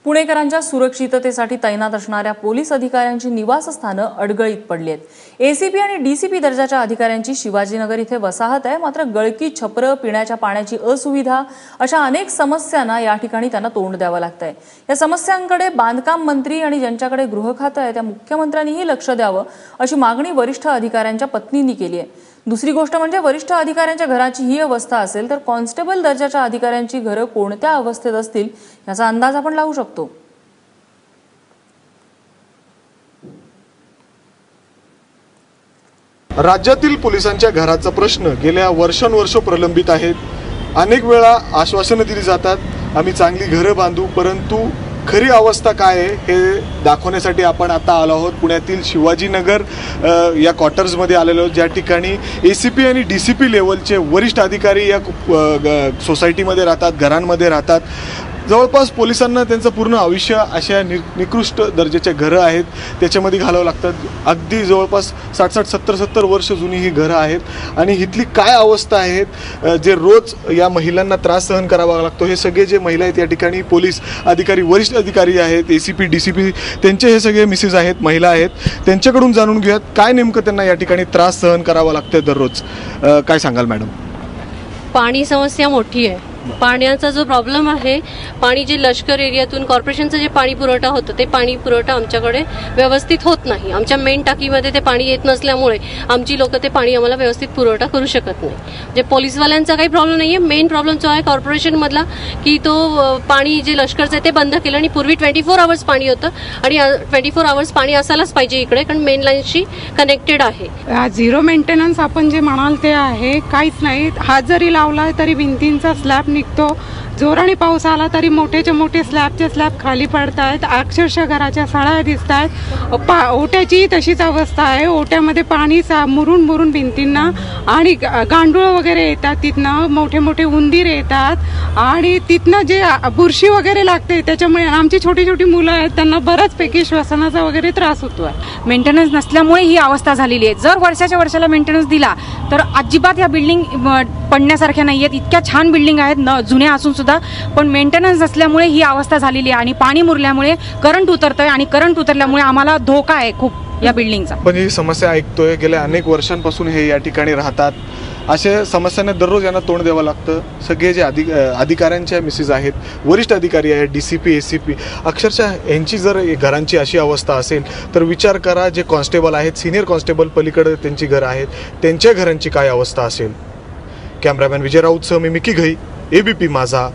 पुणेकरांच्या सुरक्षिततेसाठी तैनात असणाऱ्या पोलीस अधिकाऱ्यांची निवासस्थानं अडगळीत पडली आहेत। एसीपी आणि डीसीपी दर्जाच्या अधिकाऱ्यांची शिवाजीनगर इथे वसाहत आहे, मात्र गळकी, छपर, पिण्याच्या पाण्याची असुविधा अशा अनेक समस्यांना या ठिकाणी त्यांना तोंड द्यावं लागतंय। या समस्यांकडे बांधकाम मंत्री आणि ज्यांच्याकडे गृह खातं आहे त्या मुख्यमंत्र्यांनीही लक्ष द्यावं अशी मागणी वरिष्ठ अधिकाऱ्यांच्या पत्नींनी केली आहे। दुसरी गोष्ट म्हणजे वरिष्ठ अधिकाऱ्यांच्या घराची ही अवस्था असेल तर कॉन्स्टेबल दर्जाच्या अधिकाऱ्यांची घरं कोणत्या अवस्थेत असतील याचा अंदाज आपण लावू शकतो। राज्यातील पोलिसांच्या घराचा प्रश्न गेल्या वर्षानुवर्ष प्रलंबित आहेत। अनेक वेळा आश्वासनं दिली जातात, आम्ही चांगली घरं बांधू, परंतु खरी अवस्था काय आहे हे दाखवण्यासाठी आपण आता आलो आहोत। पुण्यातील शिवाजीनगर या क्वार्टर्समध्ये आलेलो आहोत, ज्या ठिकाणी एसीपी आणि डीसीपी लेवलचे वरिष्ठ अधिकारी या सोसायटीमध्ये राहतात, घरांमध्ये राहतात। जवळपास पोलिसांना त्यांचं पूर्ण आयुष्य अशा निकृष्ट दर्जाच्या घरं आहेत त्याच्यामध्ये घालावं लागतात। अगदी जवळपास 60-70 वर्ष जुनी ही घरं आहेत आणि इथली काय अवस्था आहेत, जे रोज या महिलांना त्रास सहन करावा लागतो। हे सगळे जे महिला आहेत या ठिकाणी पोलीस अधिकारी, वरिष्ठ अधिकारी आहेत, एसीपी डीसीपी, त्यांचे हे सगळे मिसेस आहेत, महिला आहेत, त्यांच्याकडून जाणून घेऊयात काय नेमकं त्यांना या ठिकाणी त्रास सहन करावा लागतं दररोज। काय सांगाल मॅडम? पाणी समस्या मोठी आहे। पाण्याचा जो प्रॉब्लेम आहे, पाणी जे लष्कर एरियातून कॉर्पोरेशनचं जे पाणी पुरवठा होतं ते पाणी पुरवठा आमच्याकडे व्यवस्थित होत नाही। आमच्या मेन टाकीमध्ये ते पाणी येत नसल्यामुळे आमची लोक ते पाणी आम्हाला व्यवस्थित पुरवठा करू शकत नाही। म्हणजे पोलीसवाल्यांचा काही प्रॉब्लेम नाहीये, मेन प्रॉब्लेम जो आहे कॉर्पोरेशन मधला की तो पाणी जे लष्करचं ते बंद केलं आणि पूर्वी 24 आवर्स पाणी होतं आणि 24 आवर्स पाणी असायलाच पाहिजे इकडे, कारण मेन लाईनशी कनेक्टेड आहे। झिरो मेंटेनन्स आपण जे म्हणाल ते आहे, काहीच नाही। हात जरी लावला तरी भिंतींचा स्लॅब निघतो, जोराने पाऊस आला तरी मोठेचे मोठे स्लॅबचे स्लॅब खाली पडतायत, अक्षरशः घराच्या सळ्या दिसतायत। ओट्याची तशीच अवस्था आहे, ओट्यामध्ये पाणी मुरून मुरून भिंतींना आणि गांडूळ वगैरे येतात, तिथनं मोठे मोठे उंदीर येतात आणि तिथनं जे बुरशी वगैरे लागते त्याच्यामुळे आमची छोटी छोटी मुलं आहेत त्यांना बऱ्याचपैकी श्वसनाचा वगैरे त्रास होतोय। मेंटेनन्स नसल्यामुळे ही अवस्था झालेली आहे। जर वर्षाच्या वर्षाला मेंटेनन्स दिला तर अजिबात या बिल्डिंग पडण्यासारख्या नाही आहेत। इतक्या छान बिल्डिंग आहेत जुन्या असून सुद्धा, पण मेंटेनन्स नसल्यामुळे ही अवस्था झालेली आहे आणि पाणी मुरल्यामुळे करंट उतरतंय आणि करंट उतरल्यामुळे आम्हाला धोका आहे खूप या बिल्डिंगचा। पण ही समस्या ऐकतोय, गेल्या अनेक वर्षांपासून हे या ठिकाणी राहतात, अशा समस्यांना दररोज यांना तोंड द्यावं लागतं। सगळे जे अधिकाऱ्यांच्या मिसेस आहेत, वरिष्ठ अधिकारी आहेत, डीसीपी, एसीपी, अक्षरशः यांची जर घरांची अशी अवस्था असेल तर विचार करा जे कॉन्स्टेबल आहेत, सिनियर कॉन्स्टेबल पलीकडे त्यांची घरं आहेत, त्यांच्या घरांची काय अवस्था असेल। कॅमेरामॅन विजय राऊतसह मी मिकी घई, एबीपी माझा,